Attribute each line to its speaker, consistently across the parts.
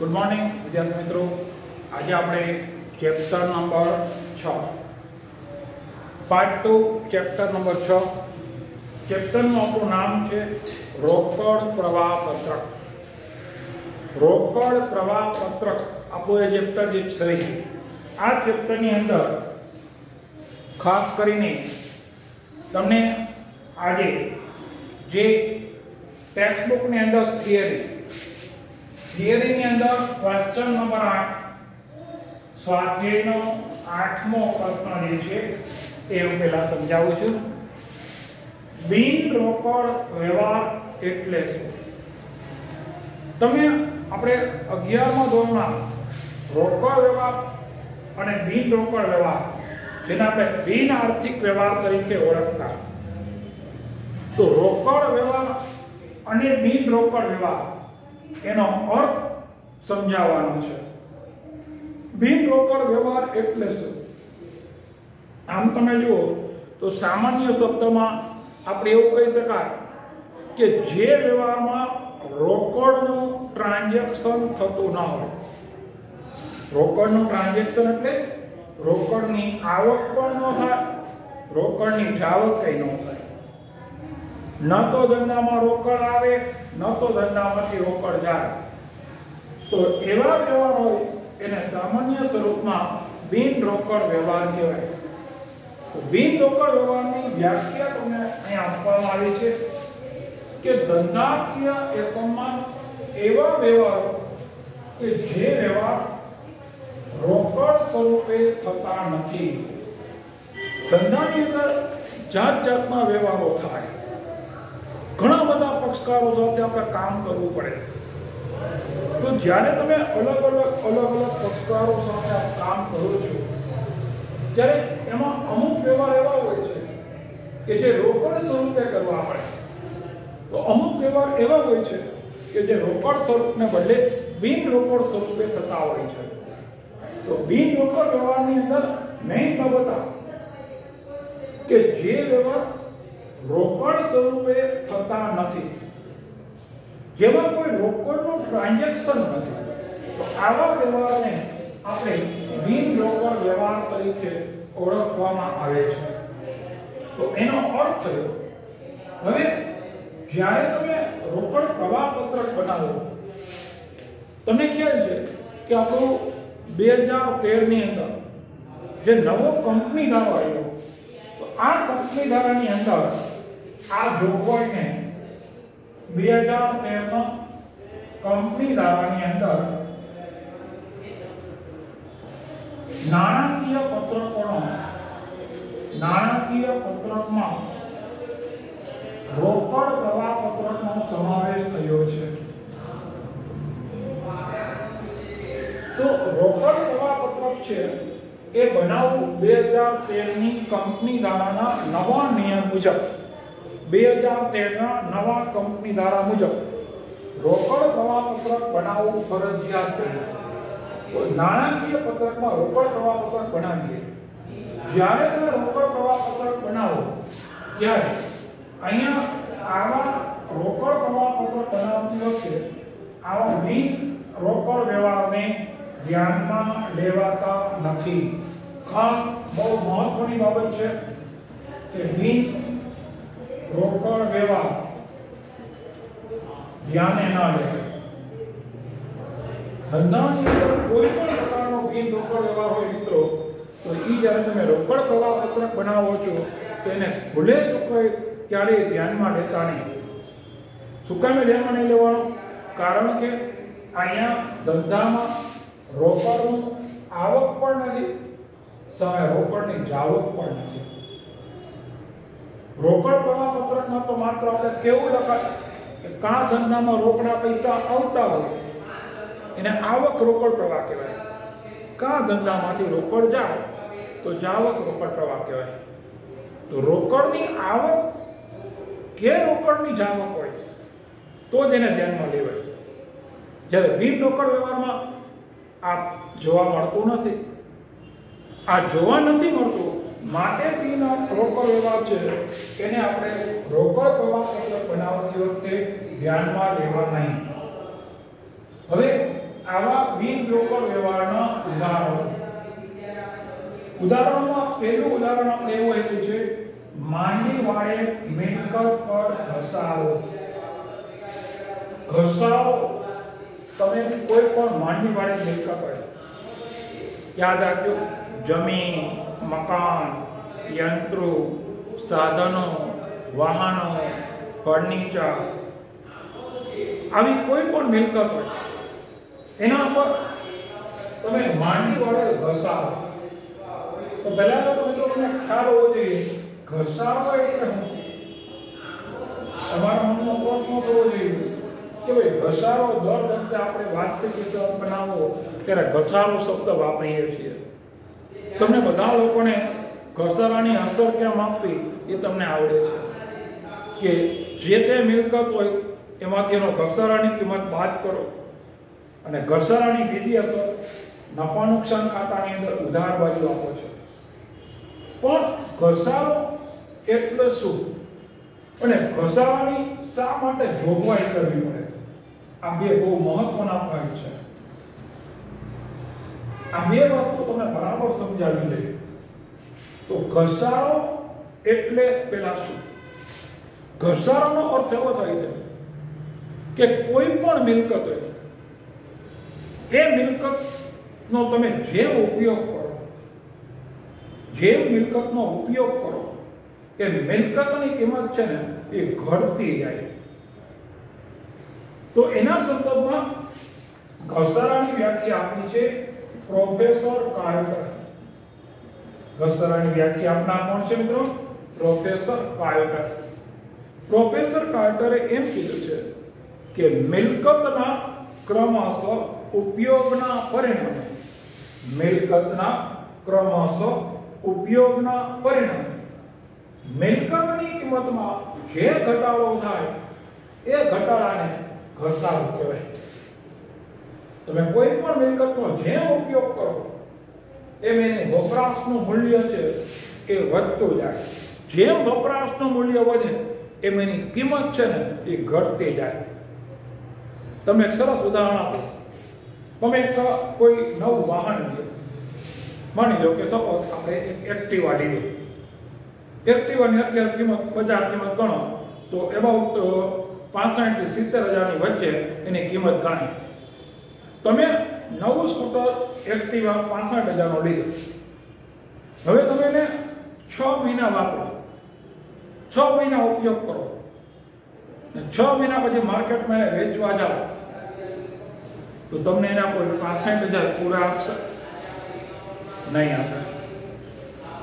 Speaker 1: Good morning विद्यार्थी मित्रों। आज आप chapter number 6 part 2 chapter number 6 chapter में आपू नाम है रोकड़ प्रवाह पत्रक। रोकड़ प्रवाह पत्रक आपू ये चैप्टर जे सही आ चैप्टर अंदर खास करीने तमने आज जे टेक्स्ट बुक ने अंदर थियरी ની અંદર ક્વેશ્ચન નંબર 8 સ્વાધ્યાયનો 8મો પ્રશ્ન જે છે એ હું પહેલા સમજાવું છું। બિન રોકડ વ્યવહાર એટલે શું? તમે આપણે 11મા ધોરણમાં રોકડ વ્યવહાર અને બિન રોકડ વ્યવહાર જેને આપણે બિન આર્થિક વ્યવહાર તરીકે ઓળખતા, તો રોકડ વ્યવહાર અને બિન રોકડ વ્યવહાર એનો અર્થ સમજાવવાનો છે। બિન રોકડ વ્યવહાર એટલે શું? આમ તમે જુઓ તો સામાન્ય શબ્દમાં આપણે એવું કહી શકાય કે જે વ્યવહારમાં રોકડનું ટ્રાન્ઝેક્શન થતું ન હોય। રોકડનું ટ્રાન્ઝેક્શન એટલે રોકડની આવક પણ ન થાય, રોકડની જાવક કઈ ન થાય। ન તો ધંધામાં રોકડ આવે, ન તો ધંધામાંથી રોકડ જાય, તો એવા વ્યવહાર હોય એને સામાન્ય સ્વરૂપમાં બિન રોકડ વ્યવહાર કહેવાય। તો બિન રોકડ વ્યવહારની વ્યાખ્યા તમને અહીં આપવામાં આવી છે કે ધંધાકીય એકમમાં એવા વ્યવહારો કે જે વ્યવહાર રોકડ સ્વરૂપે થતા નથી। ધંધાની અંદર જાત જાતના વ્યવહારો થાય, ઘણા બધા પક્ષકારો સાથે આપણે કામ કરવું પડે। તો જ્યારે તમે અલગ અલગ પક્ષકારો સાથે કામ કરો છો ત્યારે એમાં અમુક વ્યવહાર એવા હોય છે કે જે રોકડ સ્વરૂપે કરવા પડે, તો અમુક વ્યવહાર એવા હોય છે કે જે રોકડ સ્વરૂપને બદલે બિન રોકડ સ્વરૂપે થતા હોય છે। તો બિન રોકડ વ્યવહારની અંદર મેઇન બાબત આ કે જે વ્યવહાર રોકડ સ્વરૂપે થતા નથી, જેમાં કોઈ રોકડનું ટ્રાન્ઝેક્શન નથી, તો આવા વ્યવહારને આપણે બિન રોકડ વ્યવહાર તરીકે ઓળખવામાં આવે છે। તો એનો અર્થ થયો, હવે જ્યારે તમે રોકડ પ્રવાહ પત્રક બનાવો, તમને ખ્યાલ છે કે આપણું 2013 ની અંદર જે નવો કંપની ધારો આવ્યો, તો આ કંપની ધારાની અંદર આ જોગવાઈને 2013 કંપની ધારાની અંદર નાણાકીય પત્રકમાં રોકડ પ્રવાહ પત્રકનો સમાવેશ થયો છે। તો રોકડ પ્રવાહ પત્રક છે એ બનાવવું 2013 ની કંપની ધારાના નવા નિયમ મુજબ, 2013 ના નવા કંપની ધારા મુજબ રોકડ પ્રવાહ પત્રક બનાવવું ફરજિયાત છે। તો નાણાકીય પત્રકમાં રોકડ પ્રવાહ પત્રક બનાવીએ, જ્યારે તમે રોકડ પ્રવાહ પત્રક બનાવો ત્યારે અહીંયા આવા રોકડ પ્રવાહ પત્રક બનાવતી વખતે આવા બિન રોકડ વ્યવહારને ધ્યાનમાં લેવાતા નથી। ખાસ બહુ મહત્વની બાબત છે કે બિન રોકડ વ્યવહાર ધ્યાને ન લેવાય। ધંધાની અંદર કોઈ પણ પ્રકારનો બિન રોકડ વ્યવહાર હોય મિત્રો, તો એ જ્યારે તમે રોકડ પ્રવાહ પત્રક બનાવો છો તો એને ભૂલે ચૂકે ક્યારેય ધ્યાનમાં લેતા નહીં। શું કામ ધ્યાનમાં નહીં લેવાનું? કારણ કે અહીંયા ધંધામાં રોકડનું આવક પણ નથી, સામે રોકડની જાવક પણ નથી। રોકડ પ્રવાહ પત્રકમાં તો માત્ર આપણે કેવું લખાય કે કા ધંધામાં રોકડા પૈસા આવતા હોય એને આવક રોકડ પ્રવાહ કહેવાય, કા ધંધામાંથી રોકડ જાય તો જાવક રોકડ પ્રવાહ કહેવાય। તો રોકડની આવક કે રોકડની જાવક હોય તો જ એને ધ્યાનમાં લેવાય, જ્યારે બિન રોકડ વ્યવહારમાં આ જોવા મળતું નથી। આ જોવા નથી મળતું માટે બિન રોકડ વ્યવહાર છે એને આપણે રોકડ પ્રવાહ પત્રક બનાવતી વખતે ધ્યાનમાં લેવા નહીં। હવે આવા બિનરોકડ વ્યવહારના ઉદાહરણોમાં પહેલું ઉદાહરણ આપણે એવું આપ્યું છે, માંડી વાળે મિલકત પર ઘસારો. તમે કોઈ પણ માંડી વાળે મિલકત હોય, યાદ રાખજો, જમીન, મકાન, યંત્રો, સાધનો, વાહનો, ફર્નિચર, આવી કોઈ પણ મિલકત હોય એના પર તમે માંડી વડે ઘસારો. તો પહેલા તો મિત્રો તમને ખ્યાલ હોવો જોઈએ ઘસારો એટલે શું. તમારા મનમાં પ્રશ્ન થવો જોઈએ કે ભાઈ ઘસારો દર વખતે આપણે વાર્ષિક હિસાબ બનાવો ત્યારે ઘસારો શબ્દ વાપરીએ છીએ. તમને બધા લોકોને ઘસારાની અસર કેમ આપવી એ તમને આવડે છે કે જે તે મિલકત હોય એમાંથી એનો ઘસારાની કિંમત બાદ કરો અને ઘસારાની બીજી અસર નફા નુકસાન ખાતાની અંદર ઉધાર બાજુ આપો છો. પણ ઘસારો એટલે શું અને ઘસારાની શા માટે જોગવાઈ કરવી પડે, આ બે બહુ મહત્વના પોઈન્ટ છે. આ બે વસ્તુ તમને બરાબર સમજાવી દે. તો ઘસારો એટલે પેલા શું? ઘસારાનો અર્થ એવો થાય છે કે કોઈ પણ મિલકત હોય એ મિલકતનો તમે જેમ ઉપયોગ કરો, જેમ મિલકતનો ઉપયોગ કરો એ મિલકતની કિંમત છે ને એ ઘટતી જાય. તો એના સંદર્ભમાં ઘસારાની વ્યાખ્યા આપી છે પ્રોફેસર કાર્ટર. ઘસારાની વ્યાખ્યા આપનાર કોણ છે મિત્રો? Professor Carter. પ્રોફેસર કાર્ટરે એમ કીધું છે કે મિલકતના ક્રમશઃ ઉપયોગના પરિણામે, મિલકતના ક્રમશઃ ઉપયોગના પરિણામે મિલકતની કિંમતમાં જે ઘટાડો થાય એ ઘટાડાને ઘસારો કહેવાય. તમે કોઈ પણ મિલકતનો જેમ ઉપયોગ કરો એમ એની વપરાશનું મૂલ્ય છે એ વધતું જાય. જેમ વપરાશનું મૂલ્ય વધે એમ એની કિંમત છે ને એ ઘટતી જાય. તમે એક સરસ ઉદાહરણ આપો. તમે કોઈ નવું વાહન લો, માની લો કે સપોઝ આપણે એક એક્ટિવા લીધું. એક્ટિવાની અત્યારે કિંમત, બજાર કિંમત ગણો તો એબાઉટ 65 થી 70,000 ની વચ્ચે એની કિંમત ગણાય. તમે નવું સ્કૂટર એક્ટિવા 65,000 નો લીધું. હવે તમે એને 6 મહિના વાપરો, 6 મહિના ઉપયોગ કરો ને 6 મહિના પછી માર્કેટમાં વેચવા જાઓ તો તમને એના કોઈ 65,000 પૂરા આપશે? નહીં આપે.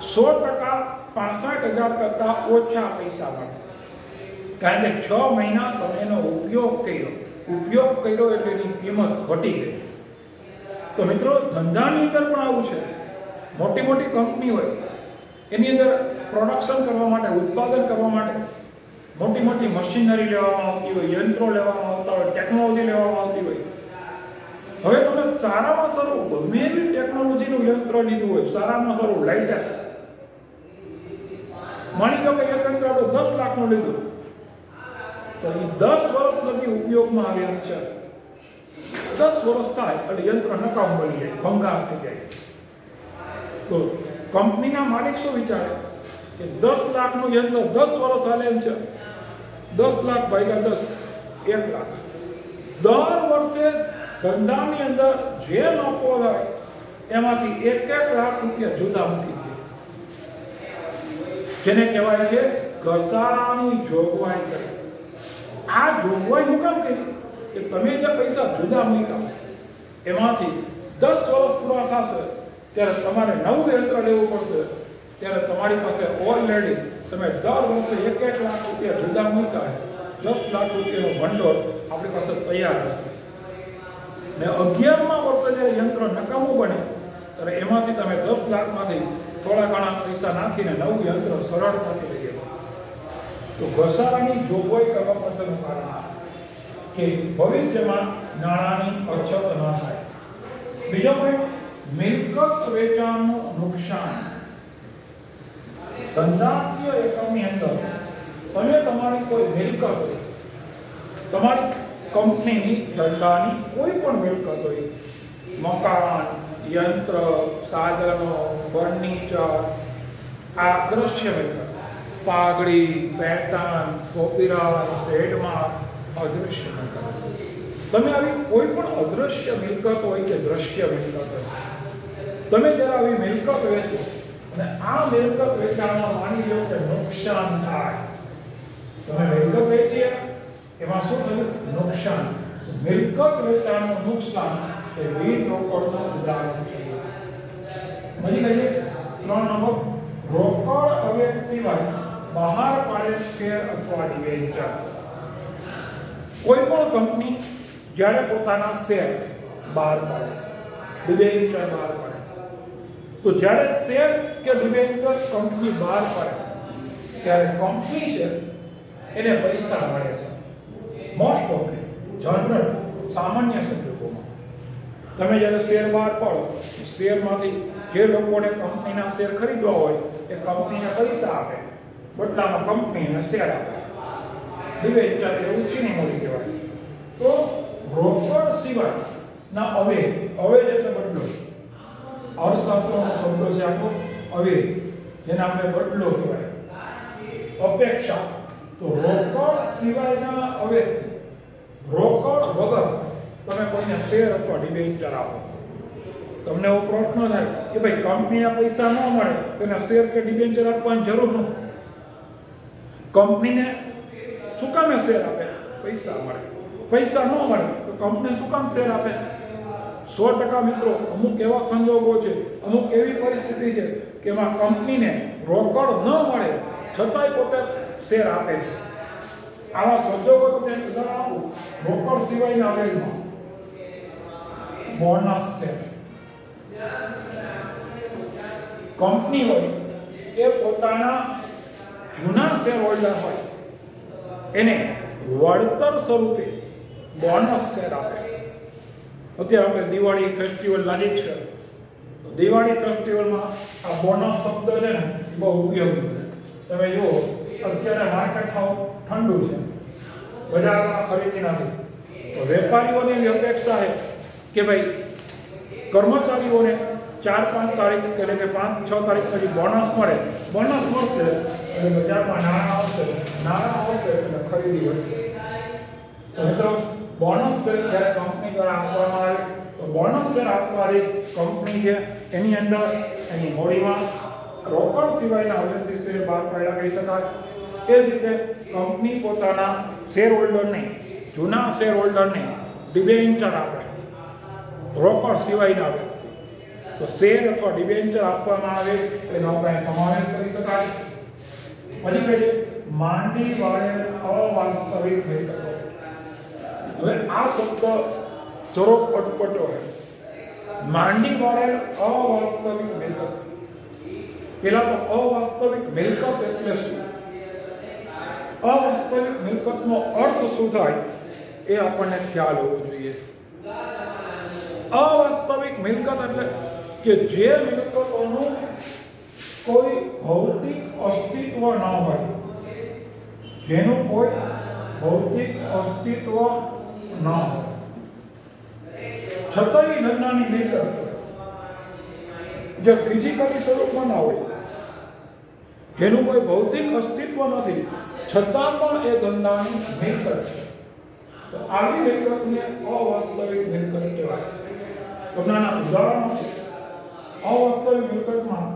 Speaker 1: 100% 65,000 કરતા ઓછા પૈસા મળશે. કારણ કે 6 મહિના તમે એનો ઉપયોગ કર્યો એટલે એની કિંમત ઘટી ગઈ. તો મિત્રો ધંધાની અંદર પણ આવું છે. મોટી મોટી કંપની હોય એની અંદર પ્રોડક્શન કરવા માટે, ઉત્પાદન કરવા માટે મોટી મોટી મશીનરી લેવામાં આવતી હોય, યંત્રો લેવામાં આવતા હોય, ટેકનોલોજી લેવામાં આવતી હોય. હવે તમે સારામાં સારું ગમે એવી ટેકનોલોજીનું યંત્ર લીધું હોય, સારામાં સારું લાઇટર, માની લો કે એક યંત્ર આપણે 10 લાખનું લીધું તો એ 10 વર્ષ લગી ઉપયોગમાં આવે એમ છે. 10 વર્ષ થાય એટલે યંત્ર નકામું બની જાય, ભંગાર થઈ જાય. તો કંપનીના માલિક શું વિચારે કે 10 લાખનું યંત્ર 10 વર્ષ હાલે એમ છે. 10 લાખ ભાગ્યા 10, 1 લાખ. દર વર્ષે ધંધાની અંદર જે નફો થાય એમાંથી 1 લાખ રૂપિયા જુદા મૂકી દે. જેને કહેવાય છે ઘસારાની જોગવાઈ કરી. આ જોગવાઈ હું કામ કરી કે તમે જે પૈસા જુદા મૂક્યા એમાંથી 10 વર્ષ પૂરા થશે ત્યારે તમારે નવું યંત્ર લેવું પડશે. ત્યારે તમારી પાસે ઓલરેડી તમે દર વર્ષે 1 લાખ રૂપિયા જુદા મૂક્યા, 10 લાખ રૂપિયાનું ભંડોળ આપણી પાસે તૈયાર હશે. ને 11મા વર્ષે જ્યારે યંત્ર નકામું બને ત્યારે એમાંથી તમે 10 લાખમાંથી થોડા ઘણા પૈસા નાખીને નવું યંત્ર સરળતાથી લઈ શકો. તો ઘસારાની જોગવાઈ કરવા પાછળનું કારણ કે ભવિષ્યમાં નાણાંની અછત ન થાય. બીજો પોઈન્ટ, મિલકત વેચાણનું નુકસાન. ધંધાકીય એકમની અંદર તમે તમારી કોઈ મિલકત, તમારી કંપનીની ધંધાની કોઈ પણ મિલકત હોય, મકાન, યંત્ર, સાધનો, ફર્નિચર, આ દ્રશ્ય મિલકત, પાઘડી, પેટર્ન, કોપીરાઇટ, ટ્રેડમાર્ક, અદૃશ્ય મિલકત. તમે આવી કોઈ પણ અદૃશ્ય મિલકત હોય કે દ્રશ્ય મિલકત હોય, તમે જ્યારે આવી મિલકત વેચો અને આ મિલકત વેચાણમાં માની લો કે નુકસાન થાય, તમે મિલકત વેચીએ એમાં શું થયું? નુકસાન. મિલકત વેચાણનું નુકસાન એ બિન રોકડનું ઉદાહરણ છે. મળી ગઈ. 3 નંબર, રોકડ અવ્યય સિવાય બહાર પાડેલ શેર અથવા ડિબેન્ચર. કોઈ પણ કંપની જ્યારે પોતાના શેર બહાર પાડે, ડિબેન્ચર બહાર પાડે, તો જ્યારે શેર કે ડિબેન્ચર કંપની બહાર પાડે ત્યારે કંપની છે એને પૈસા મળે છે. મોસ્ટ ઓફ જનરલ સામાન્ય સંજોગોમાં તમે જ્યારે શેર બહાર પાડો, શેરમાંથી જે લોકોને કંપનીના શેર ખરીદવા હોય એ કંપનીને પૈસા આપે, બદલામાં કંપનીને શેર આપે. ડિબેન્ચર એ ઉછીની મૂડી કહેવાય. તો રોકડ સિવાયના અવ્યય, અવ્યય એટલે બદલો, અર્થશાસ્ત્રનો શબ્દ છે આપણો અવ્યય, જેને આપણે બદલો કહેવાય. અપેક્ષા, તો રોકડ સિવાયના અવ્યય, રોકડ વગર તમે કોઈને શેર અથવા ડિબેન્ચર આપો, તમને એવો પ્રશ્ન થાય કે ભાઈ કંપનીના પૈસા ન મળે તો એને શેર કે ડિબેન્ચર આપવાની જરૂર નથી. કંપનીને શું કામ શેર આપે? પૈસા મળે. પૈસા ન મળે તો કંપની શું કામ શેર આપે? 100% મિત્રો, અમુક એવા સંજોગો છે, અમુક એવી પરિસ્થિતિ છે કે એમાં કંપનીને રોકડ ન મળે છતાંય પોતે શેર આપે છે. આવા સંજોગો તો મેં ઉદાહરણ આપું. રોકડ સિવાયના અવ્યયમાં બોનસ છે. કંપની હોય એ પોતાના જૂના શેર હોલ્ડર હોય એને વળતર સ્વરૂપે બોનસ શેર આપે. અત્યારે આપણે દિવાળી ફેસ્ટિવલ નજીક છે, તો દિવાળી ફેસ્ટિવલમાં આ બોનસ શબ્દ છે ને બહુ ઉપયોગી છે. તમે જુઓ અત્યારે માર્કેટ હાવ ઠંડુ છે, બજારમાં ખરીદી નથી, તો વેપારીઓની એવી અપેક્ષા છે કે ભાઈ કર્મચારીઓને 4-5 તારીખ એટલે કે 5-6 તારીખ પછી બોનસ મળે, બોનસ મળશે એટલે બજારમાં નાણાં આવશે એટલે ખરીદી વધશે. તો મિત્રો, બોનસ શેર જ્યારે કંપની દ્વારા આપવામાં આવે તો બોનસ શેર આપનારી કંપની છે એની અંદર એની મૂડીમાં રોકડ સિવાયના અવ્યયથી શેર બહાર પાડ્યા કહી શકાય. એ જ રીતે કંપની પોતાના શેર હોલ્ડરને, જૂના શેર હોલ્ડરને ડિબેન્ચર આપે, રોકડ સિવાયના આવે તો શેર અથવા ડિબેન્ચર આપવામાં આવે એનો આપણે સમાવેશ કરી શકાય. પછી કહીએ માંડી વાળેલ અવાસ્તવિક મિલકતો. હવે આ શબ્દ થોડોક અટપટો છે. માંડી વાળેલ અવાસ્તવિક મિલકત. પેલા તો અવાસ્તવિક મિલકત એટલે શું? અવાસ્તવિક મિલકતનો અર્થ શું થાય એ આપણને ખ્યાલ હોવો જોઈએ. અવાસ્તવિક મિલકત એટલે કે જે મિલકતોનું કોઈ ભૌતિક અસ્તિત્વ ન હોય, જેનું કોઈ ભૌતિક અસ્તિત્વ ન હોય છતાંય ધંધાની મિલકત, જે ફિઝિકલી સ્વરૂપમાં ના હોય, જેનું કોઈ ભૌતિક અસ્તિત્વ નથી છતાં પણ એ ધંધાની મિલકત છે, તો આવી મિલકતને અવાસ્તવિક મિલકત કહેવાય. તમને આના ઉદાહરણો છે. અવાસ્તવિક મિલકતમાં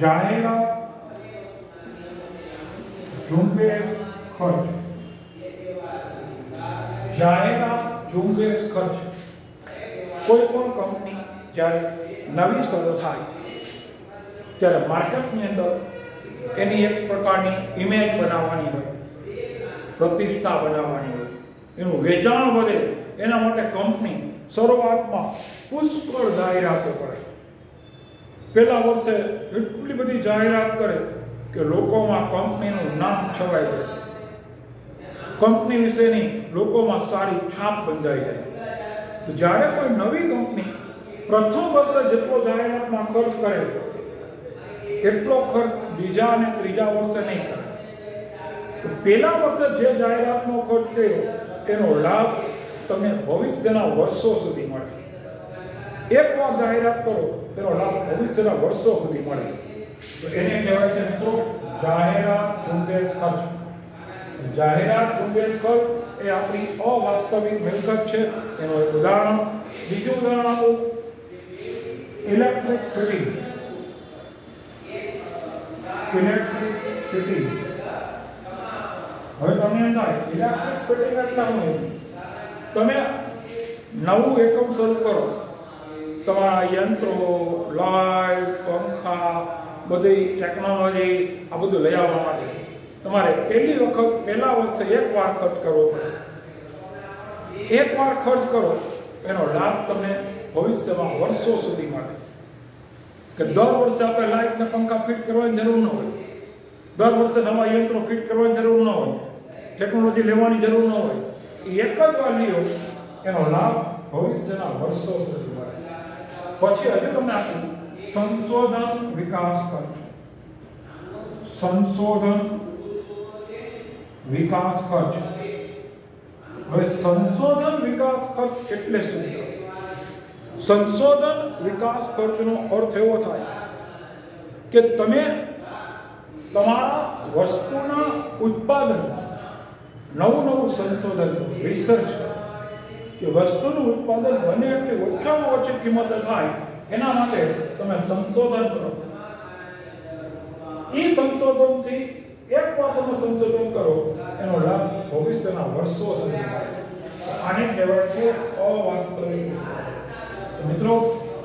Speaker 1: જાહેરાત, ઝુંબેશ, ખર્ચ. જાહેરાત, ઝુંબેશ, ખર્ચ. કોઈ પણ કંપની જ્યારે નવી શરૂ થાય ત્યારે માર્કેટની અંદર એની એક પ્રકારની ઇમેજ બનાવવાની હોય, પ્રતિષ્ઠા બનાવવાની હોય, એનું વેચાણ વધે એના માટે કંપની શરૂઆતમાં પુષ્કળ જાહેરાતો કરે. પહેલા વર્ષે એટલી બધી જાહેરાત કરે કે લોકોમાં કંપનીનું નામ છવાઈ જાય, કંપની વિશેની લોકોમાં સારી છાપ બંધાઈ જાય. તો જ્યારે કોઈ નવી કંપની પ્રથમ વર્ષે જેટલો જાહેરાતમાં ખર્ચ કરે એટલો ખર્ચ બીજા અને ત્રીજા વર્ષે નહીં કરે. તો પહેલા વર્ષે જે જાહેરાતનો ખર્ચ કર્યો એનો લાભ તમને ભવિષ્યના વર્ષો સુધી મળે. એકવાર જાહેરાત કરો તેનો લાભ ભવિષ્યના વર્ષો સુધી મળે. તો એને કહેવાય છે મિત્રો જાહેરાત ઝુંબેશ ખર્ચ. જાહેરાત ઝુંબેશ ખર્ચ એ આપણી અવાસ્તવિક મિલકત છે. એનું એક ઉદાહરણ. બીજું ઉદાહરણ આપું, ઇલેક્ટ્રિક ફિટિંગ. Electric fitting. હવે તમને એમ થાય ઇલેક્ટ્રિક ફિટિંગ એટલે શું? તમે નવું એકમ શરૂ કરો, તમારા યંત્રો, લાઇટ, પંખા, બધી ટેકનોલોજી આ બધું લઈ આવવા માટે તમારે પહેલા વર્ષે એકવાર ખર્ચ કરવો પડે. એકવાર ખર્ચ કરો એનો લાભ તમને ભવિષ્યમાં વર્ષો સુધી મળે. કે દર વર્ષે આપણે લાઇટ ને પંખા ફિટ કરવાની જરૂર ન હોય, દર વર્ષે નવા યંત્રો ફિટ કરવાની જરૂર ન હોય, ટેકનોલોજી લેવાની જરૂર ન હોય. એક જ વાર લ્યો એનો લાભ ભવિષ્યના વર્ષો સુધી મળે. પછી હજુ તમને આપું સંશોધન વિકાસ ખર્ચ. સંશોધન વિકાસ ખર્ચ. હવે સંશોધન વિકાસ ખર્ચ એટલે શું? સંશોધન વિકાસ ખર્ચનો અર્થ એવો થાય કે તમે તમારા વસ્તુના ઉત્પાદનમાં નવું સંશોધન કરો, રિસર્ચ કરો કે વસ્તુનું ઉત્પાદન બને એટલી ઓછામાં ઓછી કિંમતે થાય એના માટે તમે સંશોધન કરો. એ સંશોધનથી એકવાર તમે સંશોધન કરો એનો લાભ ભવિષ્યના વર્ષો સુધી મળે. આને કહેવાય છે અવાસ્તવિક. મિત્રો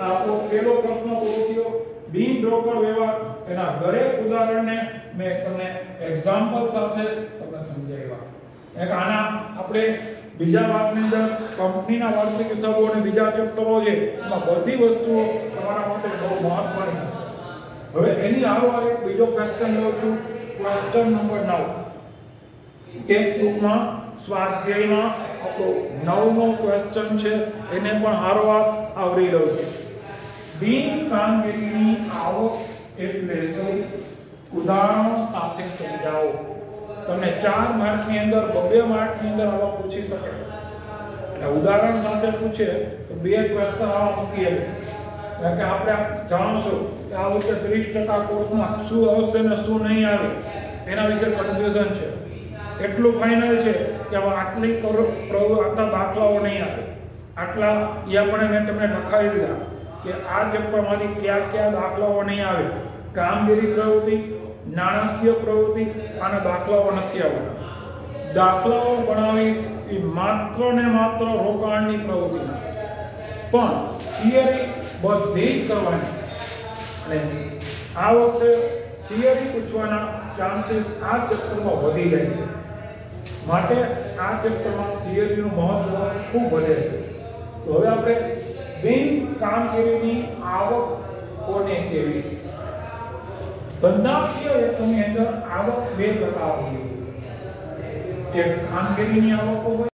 Speaker 1: આપણો પહેલો પ્રશ્ન પૂરો થયો. બિન રોકડ વ્યવહાર એના દરેક ઉદાહરણને મેં તમને એક્ઝામ્પલ સાથે તમને સમજાવ્યા. એક આના આપણે બીજા ભાગની અંદર કંપનીના વાર્ષિક હિસાબો અને બીજા ચેપ્ટરો છે એમાં બધી વસ્તુઓ તમારા માટે બહુ મહત્વની છે. હવે એની આરોહાર એક બીજો ક્વેશ્ચન લઉં છું. ક્વેશ્ચન નંબર 9 ટેક્સ્ટ બુકમાં સ્વાધ્યાયમાં આપણો 9મો ક્વેશ્ચન છે. એને પણ આરોહાર આવરી લઉં છું. બિન કામગીરીની આવક એટલે શું? ઉદાહરણો સાથે સમજાવો. તમને 4 માર્કની અંદર 2 માર્કની અંદર આવા પૂછી શકે અને ઉદાહરણ સાથે પૂછે તો 2 ક્વેશ્ચન આવા મૂકીએ. કારણ કે આપણે જાણો છો કે આ વખતે 30% કોર્સમાં શું આવશે ને શું નહીં આવે એના વિશે કન્ફ્યુઝન છે. એટલું ફાઇનલ છે કે આટલા દાખલાઓ નહીં આવે. આટલા એ આપણે મેં તમને લખાવી દીધા કે આ ચેપ્ટરમાંથી કયા દાખલાઓ નહીં આવે. કામગીરી પ્રવૃત્તિ, નાણાકીય પ્રવૃત્તિ અને દાખલાઓ નથી આવવાના. દાખલાઓ ગણાવી એ માત્ર ને માત્ર રોકાણની પ્રવૃત્તિ, પણ થિયરી બધી જ કરવાની. અને આ વખતે થિયરી પૂછવાના ચાન્સીસ આ ચેપ્ટરમાં વધી જાય છે. માટે આ ચેપ્ટરમાં થિયરીનું મહત્વ ખૂબ વધે છે. તો હવે આપણે બિન કામગીરીની આવક કોને કહેવી? ધંધાકીય એકમની અંદર આવક 2 પ્રકારની. એક કામગીરીની આવકો હોય